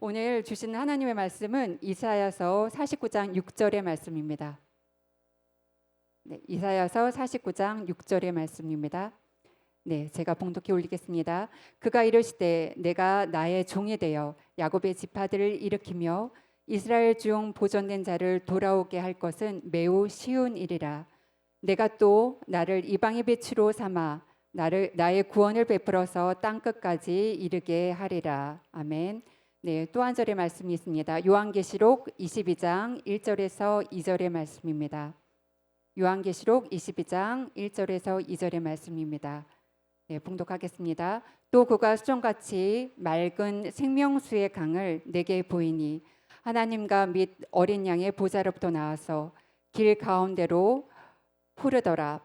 오늘 주신 하나님의 말씀은 이사야서 49장 6절의 말씀입니다. 네, 이사야서 49장 6절의 말씀입니다. 네, 제가 봉독해 올리겠습니다. 그가 이르시되 내가 나의 종이 되어 야곱의 지파들을 일으키며 이스라엘 중 보존된 자를 돌아오게 할 것은 매우 쉬운 일이라. 내가 또 나를 이방의 빛으로 삼아 나의 구원을 베풀어서 땅 끝까지 이르게 하리라. 아멘. 네, 또 한 절의 말씀이 있습니다. 요한계시록 22장 1절에서 2절의 말씀입니다. 요한계시록 22장 1절에서 2절의 말씀입니다. 네, 봉독하겠습니다. 또 그가 수정같이 맑은 생명수의 강을 내게 보이니 하나님과 및 어린 양의 보좌로부터 나와서 길 가운데로 흐르더라.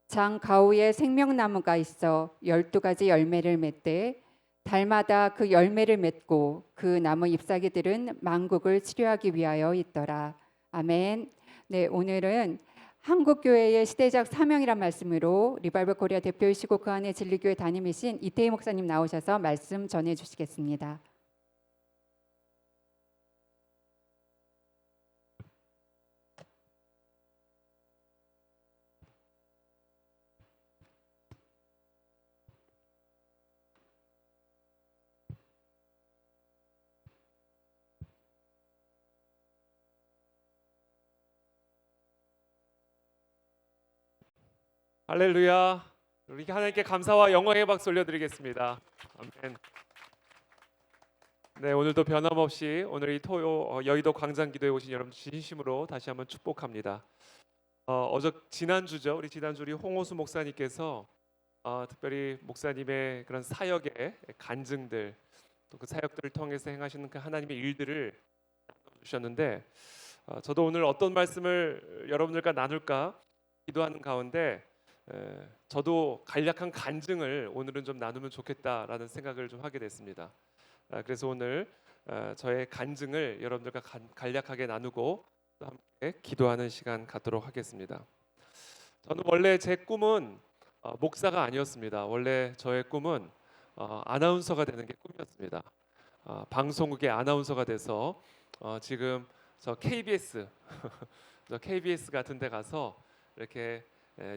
장 가운데에 생명나무가 있어 12가지 열매를 맺되 달마다 그 열매를 맺고 그 나무 잎사귀들은 만국을 치료하기 위하여 있더라. 아멘. 네, 오늘은 한국교회의 시대적 사명이란 말씀으로 리바이벌 코리아 대표이시고 그 안에 진리교회 담임이신 이태희 목사님 나오셔서 말씀 전해 주시겠습니다. 할렐루야. 우리 하나님께 감사와 영광의 박수 올려드리겠습니다. 아멘. 네, 오늘도 변함없이 오늘 이 여의도 광장기도에 오신 여러분 진심으로 다시 한번 축복합니다. 지난주죠. 우리 홍호수 목사님께서 특별히 목사님의 그런 사역의 간증들, 또 그 사역들을 통해서 행하시는 그 하나님의 일들을 주셨는데, 저도 오늘 어떤 말씀을 여러분들과 나눌까 기도하는 가운데 저도 간략한 간증을 오늘은 좀 나누면 좋겠다라는 생각을 좀 하게 됐습니다. 그래서 오늘 저의 간증을 여러분들과 간략하게 나누고 또 함께 기도하는 시간 갖도록 하겠습니다. 저는 원래 제 꿈은 목사가 아니었습니다. 원래 저의 꿈은 아나운서가 되는 게 꿈이었습니다. 방송국의 아나운서가 돼서 지금 저 KBS 저 KBS 같은 데 가서 이렇게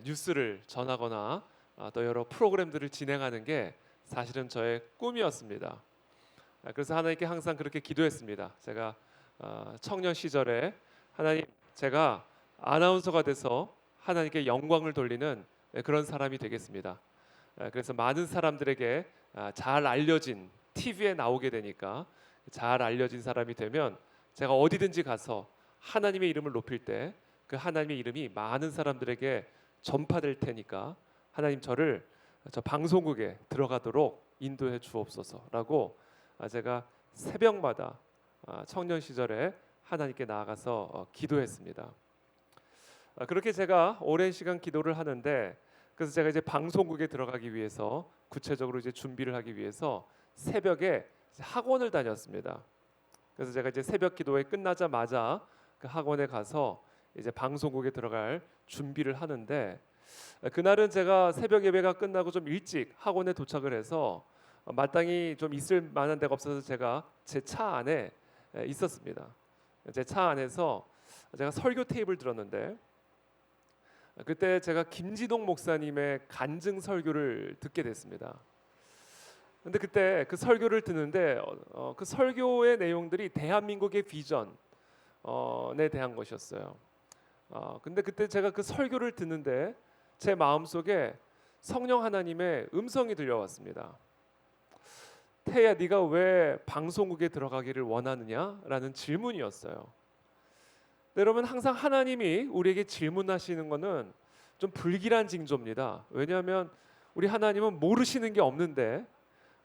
뉴스를 전하거나 또 여러 프로그램들을 진행하는 게 사실은 저의 꿈이었습니다. 그래서 하나님께 항상 그렇게 기도했습니다. 제가 청년 시절에 하나님, 제가 아나운서가 돼서 하나님께 영광을 돌리는 그런 사람이 되겠습니다. 그래서 많은 사람들에게 잘 알려진, TV에 나오게 되니까 잘 알려진 사람이 되면 제가 어디든지 가서 하나님의 이름을 높일 때 그 하나님의 이름이 많은 사람들에게 전파될 테니까 하나님 저를 저 방송국에 들어가도록 인도해 주옵소서라고 제가 새벽마다 청년 시절에 하나님께 나아가서 기도했습니다. 그렇게 제가 오랜 시간 기도를 하는데, 그래서 제가 이제 방송국에 들어가기 위해서 구체적으로 이제 준비를 하기 위해서 새벽에 학원을 다녔습니다. 그래서 제가 이제 새벽 기도회 끝나자마자 그 학원에 가서 이제 방송국에 들어갈 준비를 하는데, 그날은 제가 새벽 예배가 끝나고 좀 일찍 학원에 도착을 해서 마땅히 좀 있을 만한 데가 없어서 제가 제 차 안에 있었습니다. 제 차 안에서 제가 설교 테이프를 들었는데, 그때 제가 김지동 목사님의 간증 설교를 듣게 됐습니다. 근데 그때 그 설교를 듣는데 그 설교의 내용들이 대한민국의 비전에 대한 것이었어요. 근데 그때 제가 그 설교를 듣는데 제 마음속에 성령 하나님의 음성이 들려왔습니다. 태야, 네가 왜 방송국에 들어가기를 원하느냐라는 질문이었어요. 여러분, 항상 하나님이 우리에게 질문하시는 것은 좀 불길한 징조입니다. 왜냐하면 우리 하나님은 모르시는 게 없는데,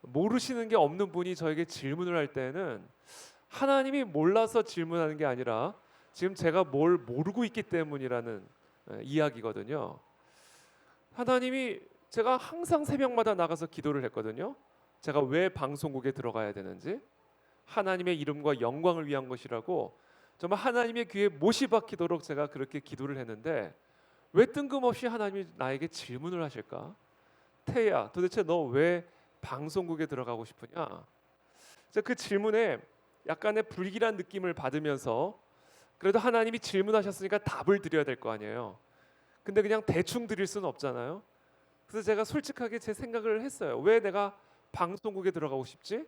모르시는 게 없는 분이 저에게 질문을 할 때는 하나님이 몰라서 질문하는 게 아니라 지금 제가 뭘 모르고 있기 때문이라는 이야기거든요. 하나님이, 제가 항상 새벽마다 나가서 기도를 했거든요. 제가 왜 방송국에 들어가야 되는지, 하나님의 이름과 영광을 위한 것이라고 정말 하나님의 귀에 못이 박히도록 제가 그렇게 기도를 했는데, 왜 뜬금없이 하나님이 나에게 질문을 하실까? 태야, 도대체 너 왜 방송국에 들어가고 싶으냐? 그래서 그 질문에 약간의 불길한 느낌을 받으면서 그래도 하나님이 질문하셨으니까 답을 드려야 될 거 아니에요. 근데 그냥 대충 드릴 수는 없잖아요. 그래서 제가 솔직하게 제 생각을 했어요. 왜 내가 방송국에 들어가고 싶지?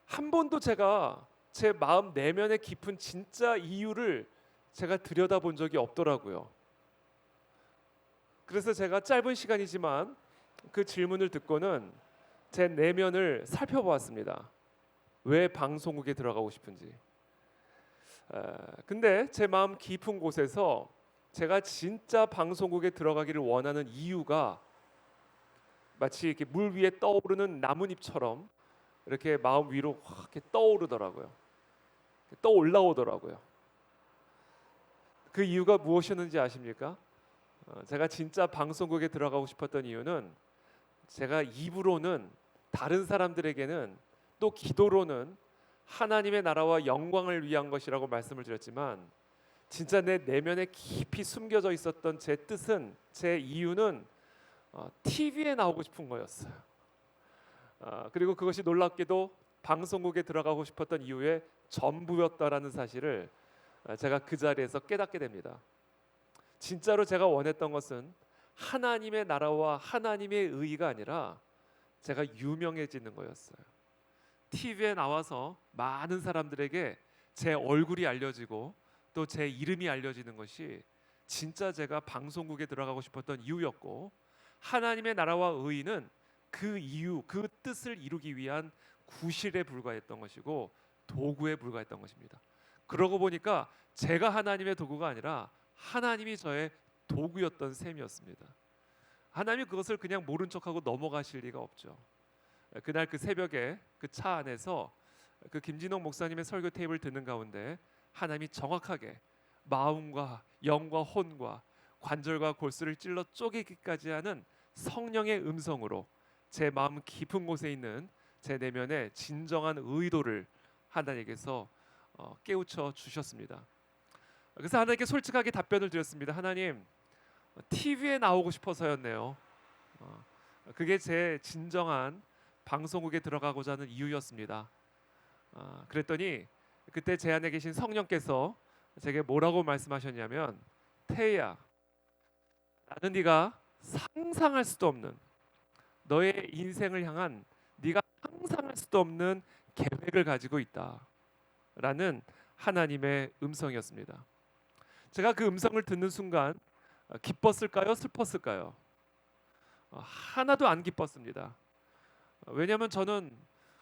한 번도 제가 제 마음 내면의 깊은 진짜 이유를 제가 들여다본 적이 없더라고요. 그래서 제가 짧은 시간이지만 그 질문을 듣고는 제 내면을 살펴보았습니다. 왜 방송국에 들어가고 싶은지. 근데 제 마음 깊은 곳에서 제가 진짜 방송국에 들어가기를 원하는 이유가 마치 이렇게 물 위에 떠오르는 나뭇잎처럼 이렇게 마음 위로 확 이렇게 떠오르더라고요. 떠올라오더라고요. 그 이유가 무엇이었는지 아십니까? 제가 진짜 방송국에 들어가고 싶었던 이유는 제가 입으로는 다른 사람들에게는 또 기도로는 하나님의 나라와 영광을 위한 것이라고 말씀을 드렸지만 진짜 내 내면에 깊이 숨겨져 있었던 제 뜻은 제 이유는 TV에 나오고 싶은 거였어요. 그리고 그것이 놀랍게도 방송국에 들어가고 싶었던 이유의 전부였다라는 사실을 제가 그 자리에서 깨닫게 됩니다. 진짜로 제가 원했던 것은 하나님의 나라와 하나님의 의가 아니라 제가 유명해지는 거였어요. TV에 나와서 많은 사람들에게 제 얼굴이 알려지고 또 제 이름이 알려지는 것이 진짜 제가 방송국에 들어가고 싶었던 이유였고 하나님의 나라와 의는 그 이유, 그 뜻을 이루기 위한 구실에 불과했던 것이고 도구에 불과했던 것입니다. 그러고 보니까 제가 하나님의 도구가 아니라 하나님이 저의 도구였던 셈이었습니다. 하나님이 그것을 그냥 모른 척하고 넘어가실 리가 없죠. 그날 그 새벽에 그 차 안에서 그 김진홍 목사님의 설교 테이프를 듣는 가운데 하나님이 정확하게 마음과 영과 혼과 관절과 골수를 찔러 쪼개기까지 하는 성령의 음성으로 제 마음 깊은 곳에 있는 제 내면의 진정한 의도를 하나님께서 깨우쳐 주셨습니다. 그래서 하나님께 솔직하게 답변을 드렸습니다. 하나님, TV에 나오고 싶어서였네요. 그게 제 진정한 방송국에 들어가고자 하는 이유였습니다. 그랬더니 그때 제 안에 계신 성령께서 제게 뭐라고 말씀하셨냐면, 태희야, 나는 네가 상상할 수도 없는 너의 인생을 향한 네가 상상할 수도 없는 계획을 가지고 있다라는 하나님의 음성이었습니다. 제가 그 음성을 듣는 순간 기뻤을까요? 슬펐을까요? 하나도 안 기뻤습니다. 왜냐하면 저는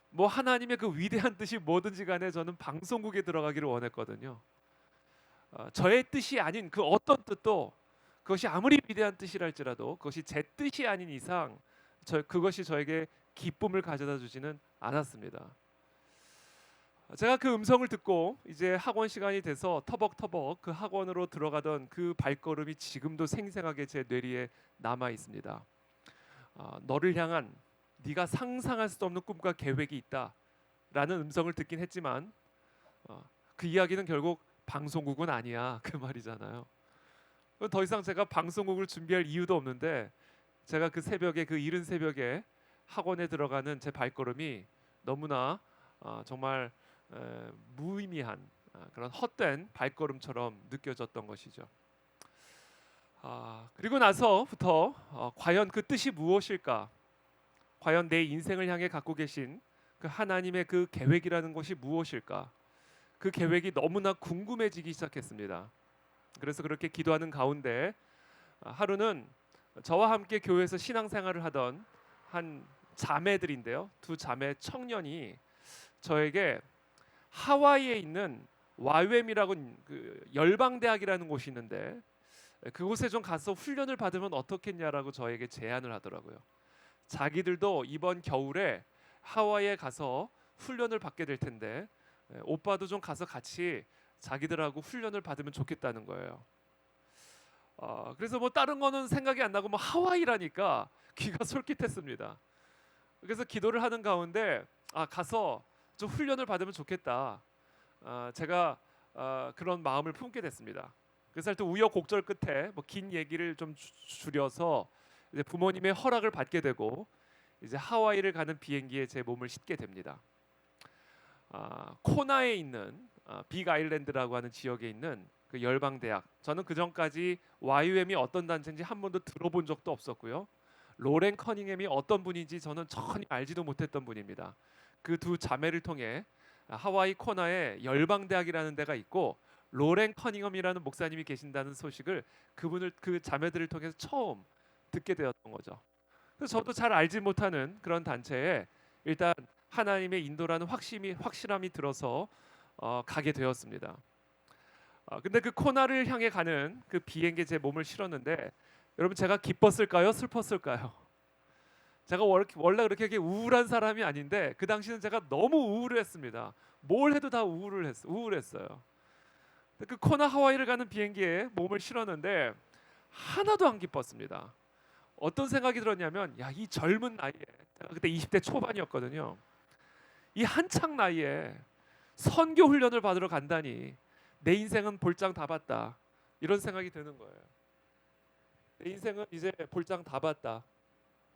뭐 하나님의 그 위대한 뜻이 뭐든지 간에 저는 방송국에 들어가기를 원했거든요. 저의 뜻이 아닌 그 어떤 뜻도 그것이 아무리 위대한 뜻이랄지라도 그것이 제 뜻이 아닌 이상 그것이 저에게 기쁨을 가져다 주지는 않았습니다. 제가 그 음성을 듣고 이제 학원 시간이 돼서 터벅터벅 그 학원으로 들어가던 그 발걸음이 지금도 생생하게 제 뇌리에 남아 있습니다. 너를 향한 네가 상상할 수도 없는 꿈과 계획이 있다라는 음성을 듣긴 했지만 그 이야기는 결국 방송국은 아니야 그 말이잖아요. 더 이상 제가 방송국을 준비할 이유도 없는데 제가 그 새벽에 그 이른 새벽에 학원에 들어가는 제 발걸음이 너무나 정말 무의미한 그런 헛된 발걸음처럼 느껴졌던 것이죠. 그리고 나서부터 과연 그 뜻이 무엇일까? 과연 내 인생을 향해 갖고 계신 그 하나님의 그 계획이라는 것이 무엇일까? 그 계획이 너무나 궁금해지기 시작했습니다. 그래서 그렇게 기도하는 가운데 하루는 저와 함께 교회에서 신앙생활을 하던 한 자매들인데요. 두 자매 청년이 저에게 하와이에 있는 YWAM이라고 그 열방대학이라는 곳이 있는데 그곳에 좀 가서 훈련을 받으면 어떻겠냐라고 저에게 제안을 하더라고요. 자기들도 이번 겨울에 하와이에 가서 훈련을 받게 될 텐데 오빠도 좀 가서 같이 자기들하고 훈련을 받으면 좋겠다는 거예요. 그래서 뭐 다른 거는 생각이 안 나고 뭐 하와이라니까 귀가 솔깃했습니다. 그래서 기도를 하는 가운데 가서 좀 훈련을 받으면 좋겠다. 제가 그런 마음을 품게 됐습니다. 그래서 하여튼 우여곡절 끝에 뭐 긴 얘기를 좀 줄여서 이제 부모님의 허락을 받게 되고 이제 하와이를 가는 비행기에 제 몸을 싣게 됩니다. 코나에 있는 빅 아일랜드라고 하는 지역에 있는 그 열방 대학. 저는 그 전까지 YUM이 어떤 단체인지 한 번도 들어본 적도 없었고요. 로렌 커닝햄이 어떤 분인지 저는 전혀 알지도 못했던 분입니다. 그 두 자매를 통해 하와이 코나에 열방 대학이라는 데가 있고 로렌 커닝햄이라는 목사님이 계신다는 소식을 그 자매들을 통해서 처음 듣게 되었던 거죠. 그래서 저도 잘 알지 못하는 그런 단체에 일단 하나님의 인도라는 확실함이 들어서 가게 되었습니다. 근데 그 코나를 향해 가는 그 비행기에 제 몸을 실었는데 여러분 제가 기뻤을까요? 슬펐을까요? 제가 원래 그렇게 우울한 사람이 아닌데 그 당시는 제가 너무 우울했습니다. 뭘 해도 다 우울했어요. 그 코나 하와이를 가는 비행기에 몸을 실었는데 하나도 안 기뻤습니다. 어떤 생각이 들었냐면 야, 이 젊은 나이에 제가 그때 20대 초반이었거든요. 이 한창 나이에 선교 훈련을 받으러 간다니 내 인생은 볼장 다 봤다. 이런 생각이 드는 거예요. 내 인생은 이제 볼장 다 봤다.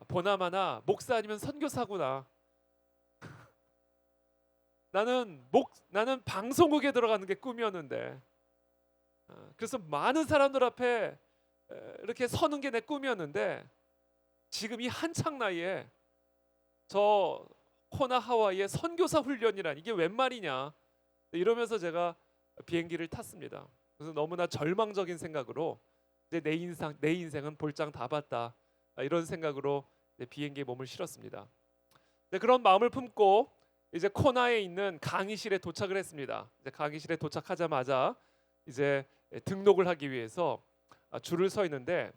보나마나 목사 아니면 선교사구나. 나는 방송국에 들어가는 게 꿈이었는데 그래서 많은 사람들 앞에 이렇게 서는 게 내 꿈이었는데 지금 이 한창 나이에 저 코나 하와이의 선교사 훈련이란 이게 웬 말이냐 이러면서 제가 비행기를 탔습니다. 그래서 너무나 절망적인 생각으로 이제 내 인생은 볼장 다 봤다 이런 생각으로 비행기에 몸을 실었습니다. 그런 마음을 품고 이제 코나에 있는 강의실에 도착을 했습니다. 이제 강의실에 도착하자마자 이제 등록을 하기 위해서 줄을 서 있는데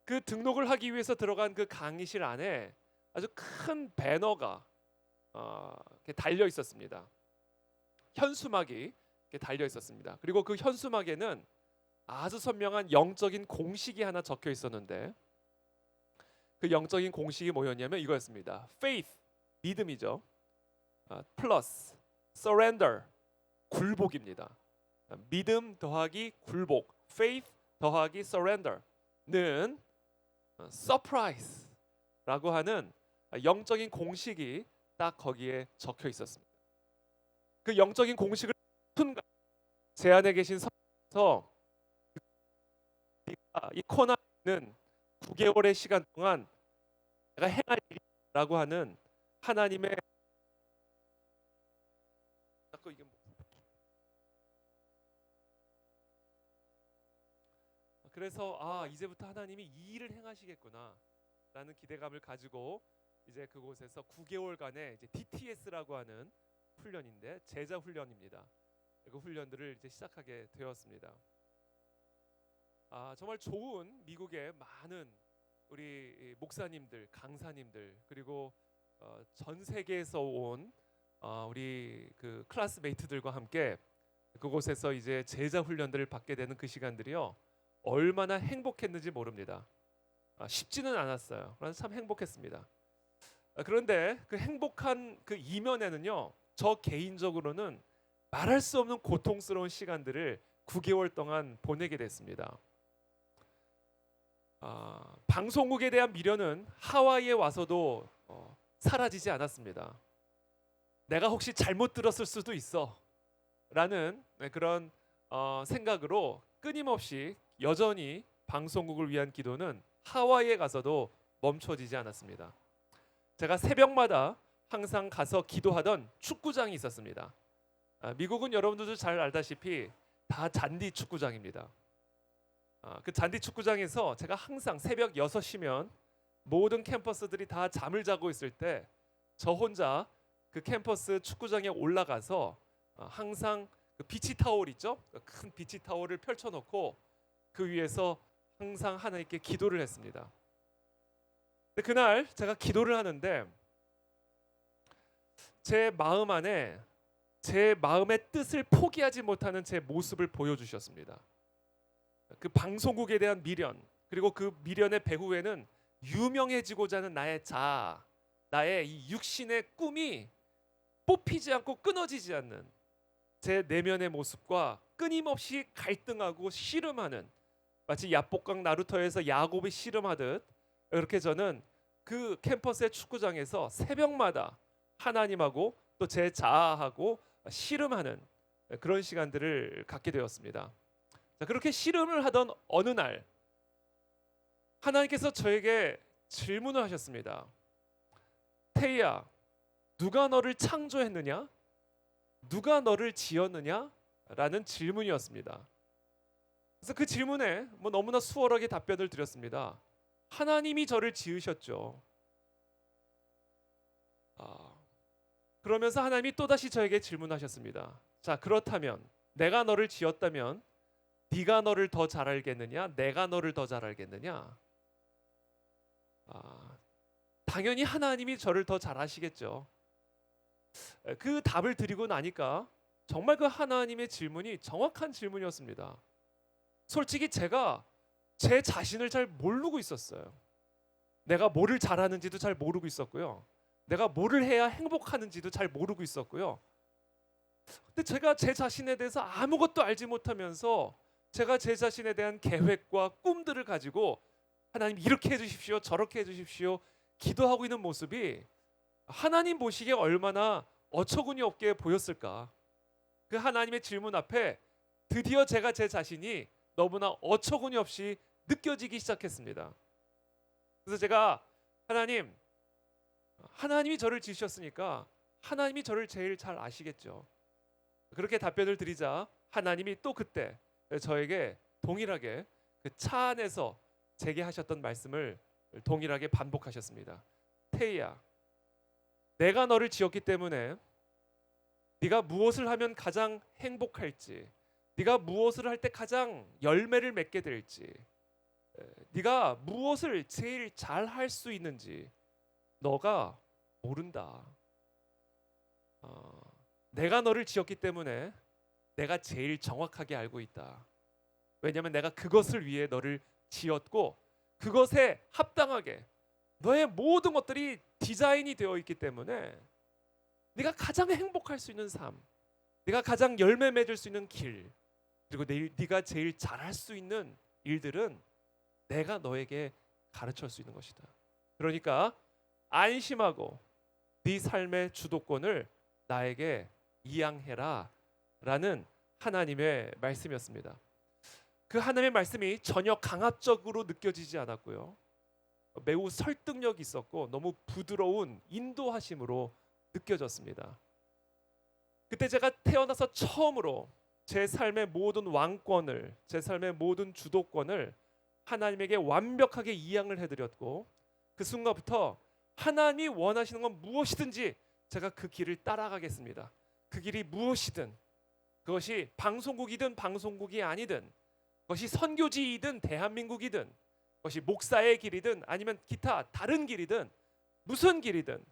그 등록을 하기 위해서 들어간 그 강의실 안에 아주 큰 배너가 이렇게 달려 있었습니다. 현수막이 이렇게 달려 있었습니다. 그리고 그 현수막에는 아주 선명한 영적인 공식이 하나 적혀 있었는데 그 영적인 공식이 뭐였냐면 이거였습니다. Faith, 믿음이죠. 플러스 surrender, 굴복입니다. 믿음 더하기 굴복, faith 더하기 surrender는 surprise라고 하는 영적인 공식이 딱 거기에 적혀 있었습니다. 그 영적인 공식을 순간 제 안에 계신 성령께서 이 코나는 9개월의 시간 동안 내가 행할 일이라고 하는 하나님의 그래서 이제부터 하나님이 이 일을 행하시겠구나 라는 기대감을 가지고 이제 그곳에서 9개월간의 이제 DTS라고 하는 훈련인데 제자 훈련입니다. 그 훈련들을 이제 시작하게 되었습니다. 정말 좋은 미국의 많은 우리 목사님들, 강사님들 그리고 전 세계에서 온 우리 그 클래스메이트들과 함께 그곳에서 이제 제자 훈련들을 받게 되는 그 시간들이요 얼마나 행복했는지 모릅니다. 쉽지는 않았어요. 그러나 참 행복했습니다. 그런데 그 행복한 그 이면에는요 저 개인적으로는 말할 수 없는 고통스러운 시간들을 9개월 동안 보내게 됐습니다. 방송국에 대한 미련은 하와이에 와서도 사라지지 않았습니다. 내가 혹시 잘못 들었을 수도 있어 라는 그런 생각으로 끊임없이 여전히 방송국을 위한 기도는 하와이에 가서도 멈춰지지 않았습니다. 제가 새벽마다 항상 가서 기도하던 축구장이 있었습니다. 미국은 여러분들도 잘 알다시피 다 잔디 축구장입니다. 그 잔디 축구장에서 제가 항상 새벽 6시면 모든 캠퍼스들이 다 잠을 자고 있을 때 저 혼자 그 캠퍼스 축구장에 올라가서 항상 그 비치 타월 있죠? 큰 비치 타월을 펼쳐놓고 그 위에서 항상 하나님께 기도를 했습니다. 근데 그날 제가 기도를 하는데 제 마음 안에 제 마음의 뜻을 포기하지 못하는 제 모습을 보여주셨습니다. 그 방송국에 대한 미련 그리고 그 미련의 배후에는 유명해지고자 하는 나의 자아, 나의 이 육신의 꿈이 뽑히지 않고 끊어지지 않는 제 내면의 모습과 끊임없이 갈등하고 씨름하는 마치 야복강 나루토에서 야곱이 씨름하듯 이렇게 저는 그 캠퍼스의 축구장에서 새벽마다 하나님하고 또 제 자아하고 씨름하는 그런 시간들을 갖게 되었습니다. 자, 그렇게 씨름을 하던 어느 날 하나님께서 저에게 질문을 하셨습니다. 태희야, 누가 너를 창조했느냐? 누가 너를 지었느냐? 라는 질문이었습니다. 그래서 그 질문에 너무나 수월하게 답변을 드렸습니다. 하나님이 저를 지으셨죠. 그러면서 하나님이 또다시 저에게 질문하셨습니다. 자, 그렇다면 내가 너를 지었다면 네가 너를 더 잘 알겠느냐? 내가 너를 더 잘 알겠느냐? 당연히 하나님이 저를 더 잘 아시겠죠. 그 답을 드리고 나니까 정말 그 하나님의 질문이 정확한 질문이었습니다. 솔직히 제가 제 자신을 잘 모르고 있었어요. 내가 뭐를 잘하는지도 잘 모르고 있었고요. 내가 뭐를 해야 행복하는지도 잘 모르고 있었고요. 근데 제가 제 자신에 대해서 아무것도 알지 못하면서 제가 제 자신에 대한 계획과 꿈들을 가지고 하나님 이렇게 해주십시오, 저렇게 해주십시오 기도하고 있는 모습이 하나님 보시기에 얼마나 어처구니 없게 보였을까. 그 하나님의 질문 앞에 드디어 제가 제 자신이 너무나 어처구니 없이 느껴지기 시작했습니다. 그래서 제가 하나님이 저를 지으셨으니까 하나님이 저를 제일 잘 아시겠죠. 그렇게 답변을 드리자 하나님이 또 그때 저에게 동일하게 그 차 안에서 제게 하셨던 말씀을 동일하게 반복하셨습니다. 태희야, 내가 너를 지었기 때문에 네가 무엇을 하면 가장 행복할지, 네가 무엇을 할 때 가장 열매를 맺게 될지, 네가 무엇을 제일 잘 할 수 있는지 너가 모른다. 내가 너를 지었기 때문에 내가 제일 정확하게 알고 있다. 왜냐하면 내가 그것을 위해 너를 지었고 그것에 합당하게 너의 모든 것들이 디자인이 되어 있기 때문에 네가 가장 행복할 수 있는 삶, 네가 가장 열매 맺을 수 있는 길, 그리고 네가 제일 잘할 수 있는 일들은 내가 너에게 가르쳐 줄 수 있는 것이다. 그러니까 안심하고 네 삶의 주도권을 나에게 이양해라 라는 하나님의 말씀이었습니다. 그 하나님의 말씀이 전혀 강압적으로 느껴지지 않았고요. 매우 설득력이 있었고 너무 부드러운 인도하심으로 느껴졌습니다. 그때 제가 태어나서 처음으로 제 삶의 모든 왕권을, 제 삶의 모든 주도권을 하나님에게 완벽하게 이양을 해드렸고 그 순간부터 하나님이 원하시는 건 무엇이든지 제가 그 길을 따라가겠습니다. 그 길이 무엇이든, 그것이 방송국이든 방송국이 아니든, 그것이 선교지이든 대한민국이든, 그것이 목사의 길이든 아니면 기타 다른 길이든 무슨 길이든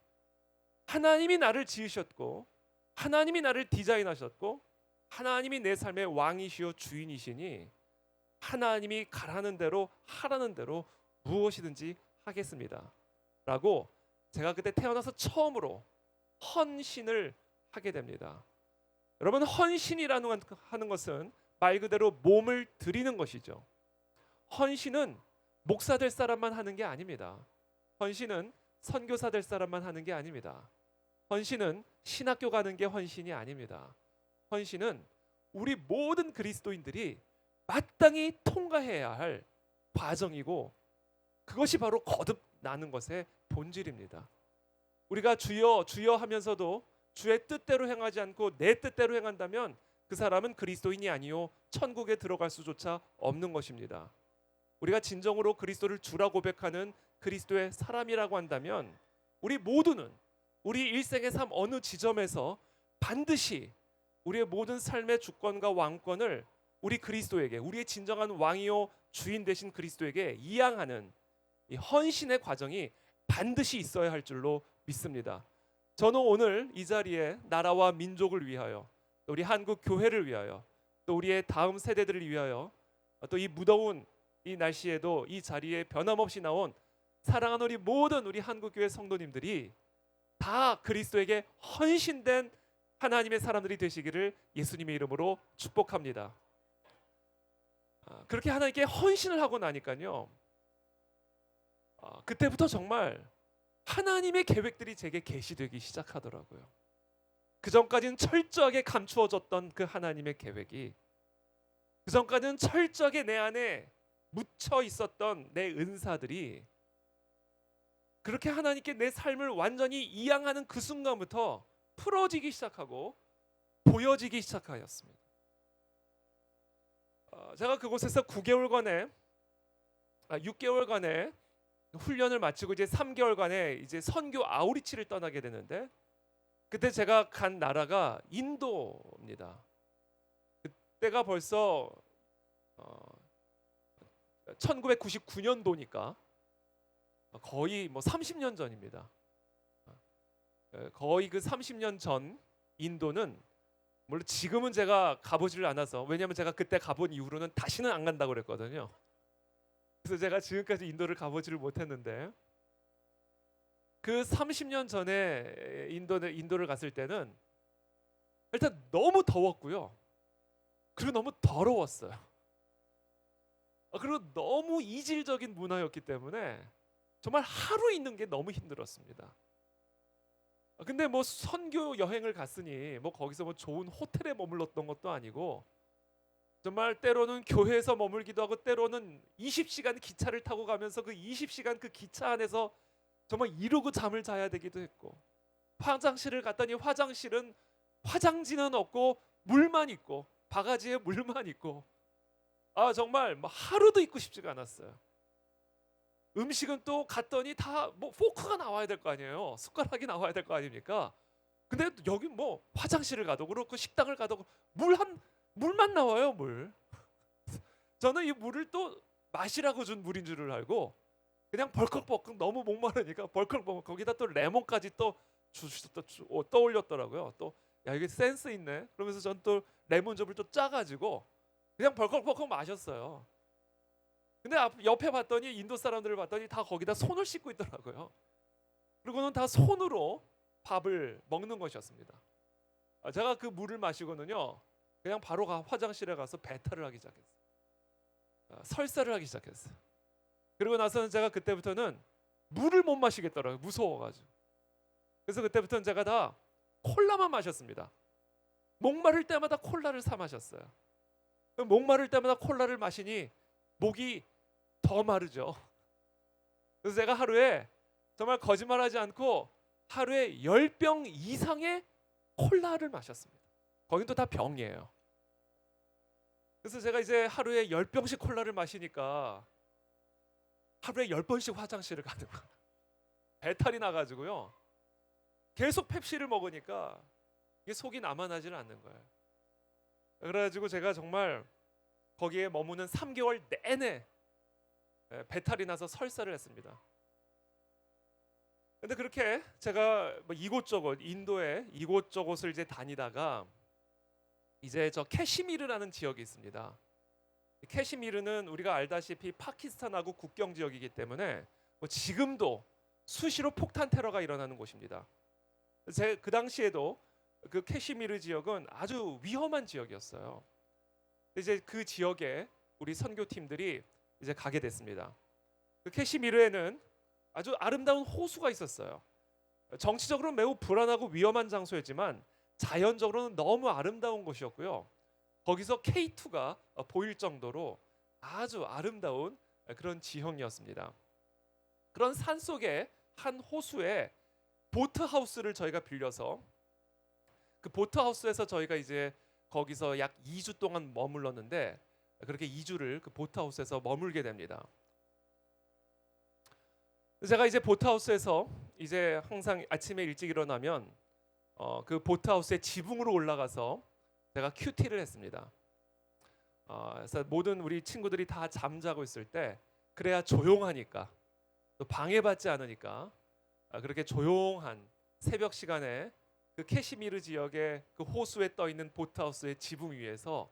하나님이 나를 지으셨고 하나님이 나를 디자인하셨고 하나님이 내 삶의 왕이시요 주인이시니 하나님이 가라는 대로 하라는 대로 무엇이든지 하겠습니다 라고 제가 그때 태어나서 처음으로 헌신을 하게 됩니다. 여러분, 헌신이라는 하는 것은 말 그대로 몸을 드리는 것이죠. 헌신은 목사 될 사람만 하는 게 아닙니다. 헌신은 선교사 될 사람만 하는 게 아닙니다. 헌신은 신학교 가는 게 헌신이 아닙니다. 헌신은 우리 모든 그리스도인들이 마땅히 통과해야 할 과정이고 그것이 바로 거듭나는 것의 본질입니다. 우리가 주여 주여 하면서도 주의 뜻대로 행하지 않고 내 뜻대로 행한다면 그 사람은 그리스도인이 아니요 천국에 들어갈 수조차 없는 것입니다. 우리가 진정으로 그리스도를 주라 고백하는 그리스도의 사람이라고 한다면 우리 모두는 우리 일생의 삶 어느 지점에서 반드시 우리의 모든 삶의 주권과 왕권을 우리 그리스도에게, 우리의 진정한 왕이요 주인 되신 그리스도에게 이양하는 이 헌신의 과정이 반드시 있어야 할 줄로 믿습니다. 저는 오늘 이 자리에 나라와 민족을 위하여, 또 우리 한국 교회를 위하여, 또 우리의 다음 세대들을 위하여, 또 이 무더운 이 날씨에도 이 자리에 변함없이 나온 사랑하는 우리 모든 우리 한국교회 성도님들이 다 그리스도에게 헌신된 하나님의 사람들이 되시기를 예수님의 이름으로 축복합니다. 그렇게 하나님께 헌신을 하고 나니까요, 그때부터 정말 하나님의 계획들이 제게 계시되기 시작하더라고요. 그 전까지는 철저하게 감추어졌던 그 하나님의 계획이, 그 전까지는 철저하게 내 안에 묻혀 있었던 내 은사들이 그렇게 하나님께 내 삶을 완전히 이양하는 그 순간부터 풀어지기 시작하고 보여지기 시작하였습니다. 제가 그곳에서 6개월간의 훈련을 마치고 이제 3개월간의 이제 선교 아우리치를 떠나게 되는데, 그때 제가 간 나라가 인도입니다. 그때가 벌써 1999년도니까 거의 뭐 30년 전입니다. 거의 그 30년 전 인도는, 물론 지금은 제가 가보지를 않아서, 왜냐하면 제가 그때 가본 이후로는 다시는 안 간다고 그랬거든요. 그래서 제가 지금까지 인도를 가보지를 못했는데, 그 30년 전에 인도를 갔을 때는 일단 너무 더웠고요. 그리고 너무 더러웠어요. 그리고 너무 이질적인 문화였기 때문에 정말 하루 있는 게 너무 힘들었습니다. 근데 뭐 선교 여행을 갔으니 뭐 거기서 뭐 좋은 호텔에 머물렀던 것도 아니고, 정말 때로는 교회에서 머물기도 하고, 때로는 20시간 기차를 타고 가면서 그 20시간 그 기차 안에서 정말 이루고 잠을 자야 되기도 했고, 화장실을 갔더니 화장실은 화장지는 없고 물만 있고, 바가지에 물만 있고, 정말 뭐 하루도 있고 싶지가 않았어요. 음식은 또 갔더니 다 뭐 포크가 나와야 될 거 아니에요. 숟가락이 나와야 될 거 아닙니까? 근데 여기 뭐 화장실을 가도 그렇고 식당을 가도 물만 나와요, 물. 저는 이 물을 또 마시라고 준 물인 줄을 알고 그냥 벌컥벌컥, 너무 목마르니까 벌컥벌컥, 거기다 또 레몬까지 또 떠올렸더라고요. 또 야, 이게 센스 있네. 그러면서 전 또 레몬즙을 또 짜가지고 그냥 벌컥벌컥 마셨어요. 근데 옆에 봤더니 인도 사람들을 봤더니 다 거기다 손을 씻고 있더라고요. 그리고는 다 손으로 밥을 먹는 것이었습니다. 제가 그 물을 마시고는요, 그냥 바로 화장실에 가서 배탈을 하기 시작했어요. 설사를 하기 시작했어요. 그리고 나서는 제가 그때부터는 물을 못 마시겠더라고요. 무서워가지고. 그래서 그때부터는 제가 다 콜라만 마셨습니다. 목마를 때마다 콜라를 사 마셨어요. 목마를 때마다 콜라를 마시니 목이 더 마르죠. 그래서 제가 하루에, 정말 거짓말하지 않고 하루에 10병 이상의 콜라를 마셨습니다. 거긴 또 다 병이에요. 그래서 제가 이제 하루에 10병씩 콜라를 마시니까 하루에 10번씩 화장실을 가는 거예요. 배탈이 나가지고요. 계속 펩시를 먹으니까 이게 속이 남아나지를 않는 거예요. 그래가지고 제가 정말 거기에 머무는 3개월 내내 배탈이 나서 설사를 했습니다. 근데 그렇게 제가 뭐 이곳저곳, 인도의 이곳저곳을 이제 다니다가 이제 저 캐시미르라는 지역이 있습니다. 캐시미르는 우리가 알다시피 파키스탄하고 국경 지역이기 때문에 뭐 지금도 수시로 폭탄 테러가 일어나는 곳입니다. 그 당시에도 그 캐시미르 지역은 아주 위험한 지역이었어요. 이제 그 지역에 우리 선교팀들이 이제 가게 됐습니다. 그 캐시미르에는 아주 아름다운 호수가 있었어요. 정치적으로는 매우 불안하고 위험한 장소였지만 자연적으로는 너무 아름다운 곳이었고요. 거기서 K2가 보일 정도로 아주 아름다운 그런 지형이었습니다. 그런 산속의 한 호수에 보트하우스를 저희가 빌려서, 그 보트하우스에서 저희가 이제 거기서 약 2주 동안 머물렀는데, 그렇게 2주를 그 보트하우스에서 머물게 됩니다. 제가 이제 보트하우스에서 이제 항상 아침에 일찍 일어나면 그 보트하우스의 지붕으로 올라가서 제가 큐티를 했습니다. 그래서 모든 우리 친구들이 다 잠자고 있을 때, 그래야 조용하니까, 또 방해받지 않으니까, 그렇게 조용한 새벽 시간에 그 캐시미르 지역의 그 호수에 떠 있는 보트하우스의 지붕 위에서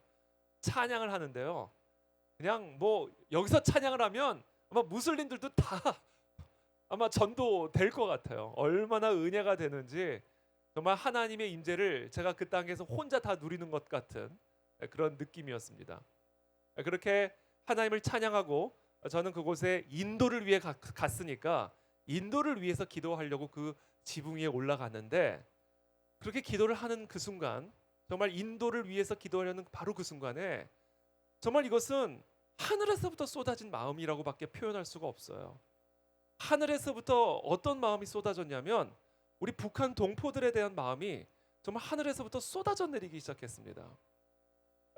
찬양을 하는데요. 그냥 뭐 여기서 찬양을 하면 아마 무슬림들도 다 아마 전도될 것 같아요. 얼마나 은혜가 되는지, 정말 하나님의 임재를 제가 그 땅에서 혼자 다 누리는 것 같은 그런 느낌이었습니다. 그렇게 하나님을 찬양하고 저는 그곳에 인도를 위해 갔으니까 인도를 위해서 기도하려고 그 지붕 위에 올라갔는데 그렇게 기도를 하는 그 순간 정말 인도를 위해서 기도하려는 바로 그 순간에 정말 이것은 하늘에서부터 쏟아진 마음이라고밖에 표현할 수가 없어요. 하늘에서부터 어떤 마음이 쏟아졌냐면 우리 북한 동포들에 대한 마음이 정말 하늘에서부터 쏟아져 내리기 시작했습니다.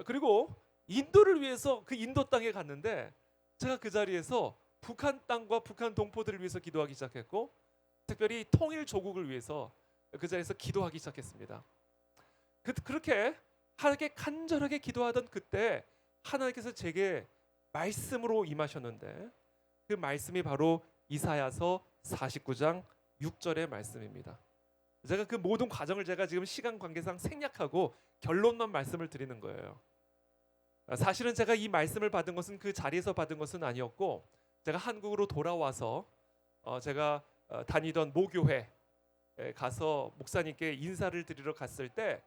그리고 인도를 위해서 그 인도 땅에 갔는데 제가 그 자리에서 북한 땅과 북한 동포들을 위해서 기도하기 시작했고 특별히 통일 조국을 위해서 그 자리에서 기도하기 시작했습니다. 그렇게 하나님께 간절하게 기도하던 그때 하나님께서 제게 말씀으로 임하셨는데 그 말씀이 바로 이사야서 49장 6절의 말씀입니다. 제가 그 모든 과정을 제가 지금 시간 관계상 생략하고 결론만 말씀을 드리는 거예요. 사실은 제가 이 말씀을 받은 것은 그 자리에서 받은 것은 아니었고 제가 한국으로 돌아와서 제가 다니던 모교회에 가서 목사님께 인사를 드리러 갔을 때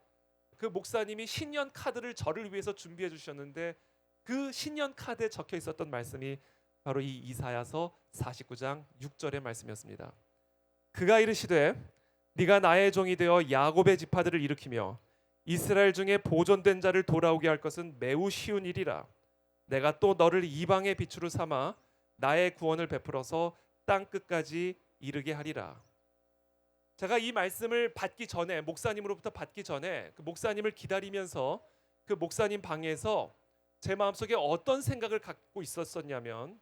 그 목사님이 신년 카드를 저를 위해서 준비해 주셨는데 그 신년 카드에 적혀 있었던 말씀이 바로 이 이사야서 49장 6절의 말씀이었습니다. 그가 이르시되 네가 나의 종이 되어 야곱의 지파들을 일으키며 이스라엘 중에 보존된 자를 돌아오게 할 것은 매우 쉬운 일이라. 내가 또 너를 이방의 빛으로 삼아 나의 구원을 베풀어서 땅 끝까지 이르게 하리라. 제가 이 말씀을 받기 전에 목사님으로부터 받기 전에 그 목사님을 기다리면서 그 목사님 방에서 제 마음속에 어떤 생각을 갖고 있었었냐면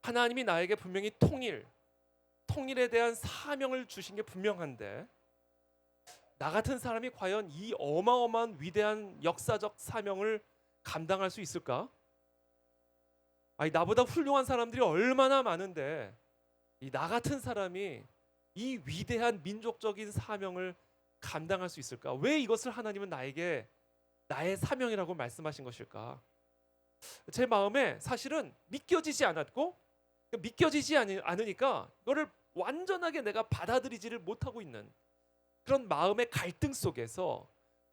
하나님이 나에게 분명히 통일에 대한 사명을 주신 게 분명한데 나 같은 사람이 과연 이 어마어마한 위대한 역사적 사명을 감당할 수 있을까? 아니 나보다 훌륭한 사람들이 얼마나 많은데 이 나 같은 사람이 이 위대한 민족적인 사명을 감당할 수 있을까? 왜 이것을 하나님은 나에게 나의 사명이라고 말씀하신 것일까? 제 마음에 사실은 믿겨지지 않았고 믿겨지지 않으니까 이거를 완전하게 내가 받아들이지를 못하고 있는 그런 마음의 갈등 속에서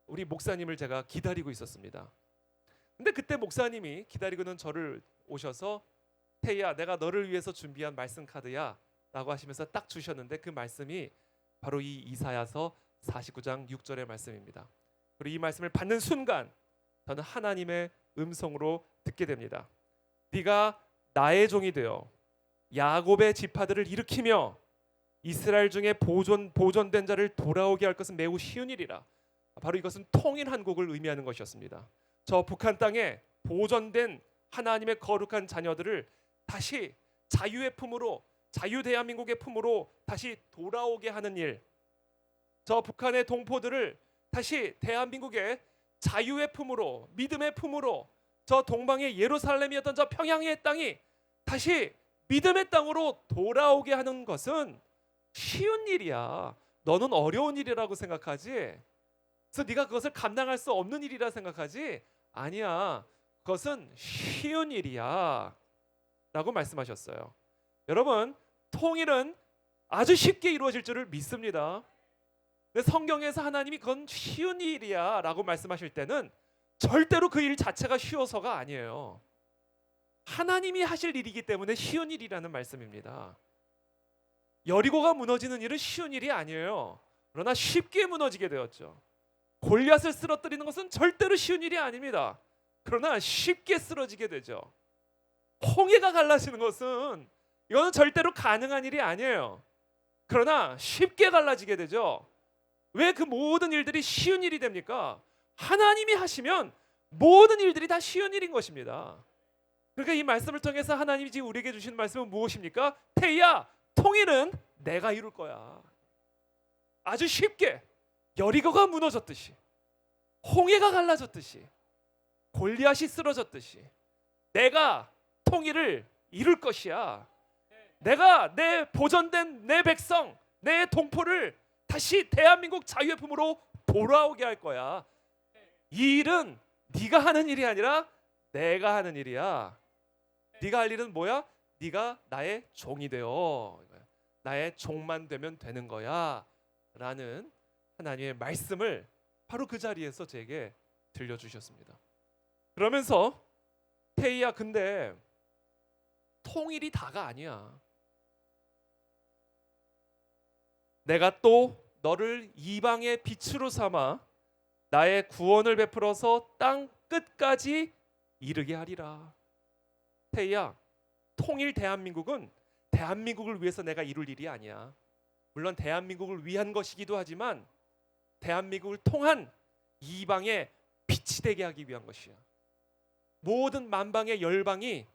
우리 목사님을 제가 기다리고 있었습니다. 근데 그때 목사님이 기다리고는 저를 오셔서 태희야 내가 너를 위해서 준비한 말씀 카드야 라고 하시면서 딱 주셨는데 그 말씀이 바로 이 이사야서 49장 6절의 말씀입니다. 그리고 이 말씀을 받는 순간 저는 하나님의 음성으로 듣게 됩니다. 네가 나의 종이 되어 야곱의 지파들을 일으키며 이스라엘 중에 보존된 자를 돌아오게 할 것은 매우 쉬운 일이라. 바로 이것은 통일 한국을 의미하는 것이었습니다. 저 북한 땅에 보존된 하나님의 거룩한 자녀들을 다시 자유의 품으로 자유 대한민국의 품으로 다시 돌아오게 하는 일. 저 북한의 동포들을 다시 대한민국의 자유의 품으로 믿음의 품으로 저 동방의 예루살렘이었던 저 평양의 땅이 다시 믿음의 땅으로 돌아오게 하는 것은 쉬운 일이야. 너는 어려운 일이라고 생각하지? 그래서 네가 그것을 감당할 수 없는 일이라 생각하지? 아니야. 그것은 쉬운 일이야. 라고 말씀하셨어요. 여러분, 통일은 아주 쉽게 이루어질 줄을 믿습니다. 근데 성경에서 하나님이 그건 쉬운 일이야 라고 말씀하실 때는 절대로 그 일 자체가 쉬워서가 아니에요. 하나님이 하실 일이기 때문에 쉬운 일이라는 말씀입니다. 여리고가 무너지는 일은 쉬운 일이 아니에요. 그러나 쉽게 무너지게 되었죠. 골리앗을 쓰러뜨리는 것은 절대로 쉬운 일이 아닙니다. 그러나 쉽게 쓰러지게 되죠. 홍해가 갈라지는 것은 이거는 절대로 가능한 일이 아니에요. 그러나 쉽게 갈라지게 되죠. 왜 그 모든 일들이 쉬운 일이 됩니까? 하나님이 하시면 모든 일들이 다 쉬운 일인 것입니다. 그러니까 이 말씀을 통해서 하나님이 지금 우리에게 주신 말씀은 무엇입니까? 태희야, 통일은 내가 이룰 거야. 아주 쉽게 여리고가 무너졌듯이, 홍해가 갈라졌듯이, 골리앗이 쓰러졌듯이 내가 통일을 이룰 것이야. 내가 내 보존된 내 백성, 내 동포를 다시 대한민국 자유의 품으로 돌아오게 할 거야. 이 일은 네가 하는 일이 아니라 내가 하는 일이야. 네가 할 일은 뭐야? 네가 나의 종이 되어 나의 종만 되면 되는 거야 라는 하나님의 말씀을 바로 그 자리에서 제게 들려주셨습니다. 그러면서 태희야, 근데 통일이 다가 아니야. 내가 또 너를 이방의 빛으로 삼아 나의 구원을 베풀어서 땅 끝까지 이르게 하리라. 태희야, 통일 대한민국은 대한민국을 위해서 내가 이룰 일이 아니야. 물론 대한민국을 위한 것이기도 하지만 대한민국을 통한 이방의 빛이 되게 하기 위한 것이야. 모든 만방의 열방이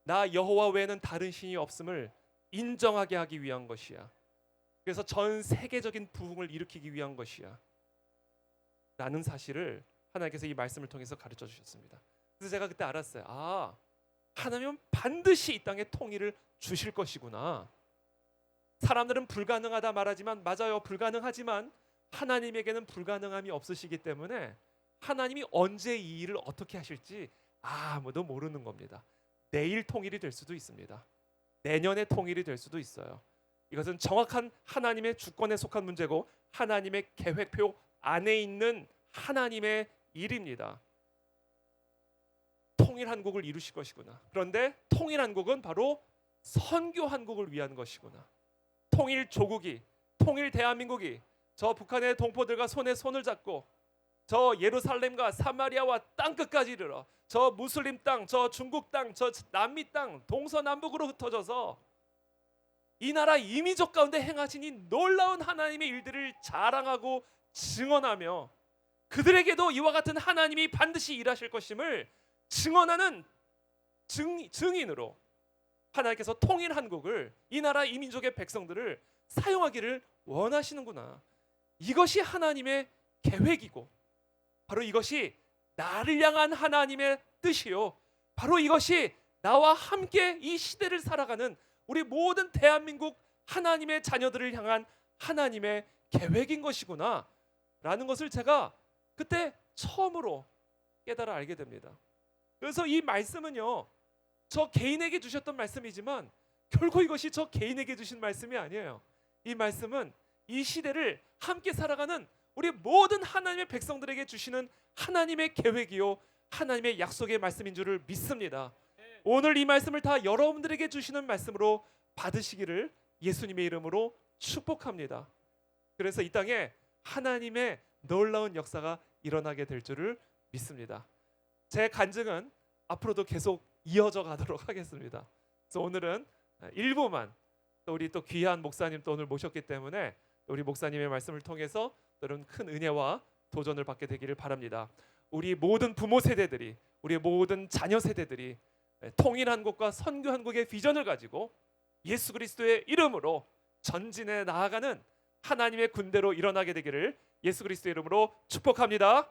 나 여호와 외에는 다른 신이 없음을 인정하게 하기 위한 것이야. 그래서 전 세계적인 부흥을 일으키기 위한 것이야 라는 사실을 하나님께서 이 말씀을 통해서 가르쳐 주셨습니다. 그래서 제가 그때 알았어요. 아, 하나님은 반드시 이 땅에 통일을 주실 것이구나. 사람들은 불가능하다 말하지만 맞아요, 불가능하지만 하나님에게는 불가능함이 없으시기 때문에 하나님이 언제 이 일을 어떻게 하실지 아무도 모르는 겁니다. 내일 통일이 될 수도 있습니다. 내년에 통일이 될 수도 있어요. 이것은 정확한 하나님의 주권에 속한 문제고 하나님의 계획표 안에 있는 하나님의 일입니다. 통일한국을 이루실 것이구나. 그런데 통일한국은 바로 선교한국을 위한 것이구나. 통일 조국이, 통일 대한민국이 저 북한의 동포들과 손에 손을 잡고 저 예루살렘과 사마리아와 땅끝까지 이르러 저 무슬림 땅, 저 중국 땅, 저 남미 땅 동서남북으로 흩어져서 이 나라 이민족 가운데 행하신 이 놀라운 하나님의 일들을 자랑하고 증언하며 그들에게도 이와 같은 하나님이 반드시 일하실 것임을 증언하는 증인으로 하나님께서 통일한국을, 이 나라 이민족의 백성들을 사용하기를 원하시는구나. 이것이 하나님의 계획이고 바로 이것이 나를 향한 하나님의 뜻이요, 바로 이것이 나와 함께 이 시대를 살아가는 우리 모든 대한민국 하나님의 자녀들을 향한 하나님의 계획인 것이구나 라는 것을 제가 그때 처음으로 깨달아 알게 됩니다. 그래서 이 말씀은요, 저 개인에게 주셨던 말씀이지만 결코 이것이 저 개인에게 주신 말씀이 아니에요. 이 말씀은 이 시대를 함께 살아가는 우리 모든 하나님의 백성들에게 주시는 하나님의 계획이요, 하나님의 약속의 말씀인 줄을 믿습니다. 오늘 이 말씀을 다 여러분들에게 주시는 말씀으로 받으시기를 예수님의 이름으로 축복합니다. 그래서 이 땅에 하나님의 놀라운 역사가 일어나게 될 줄을 믿습니다. 제 간증은 앞으로도 계속 이어져 가도록 하겠습니다. 그래서 오늘은 일부만 또 우리 또 귀한 목사님 또 오늘 모셨기 때문에 우리 목사님의 말씀을 통해서 여러분 큰 은혜와 도전을 받게 되기를 바랍니다. 우리 모든 부모 세대들이, 우리 모든 자녀 세대들이 통일한국과 선교한국의 비전을 가지고 예수 그리스도의 이름으로 전진해 나아가는 하나님의 군대로 일어나게 되기를 예수 그리스도의 이름으로 축복합니다.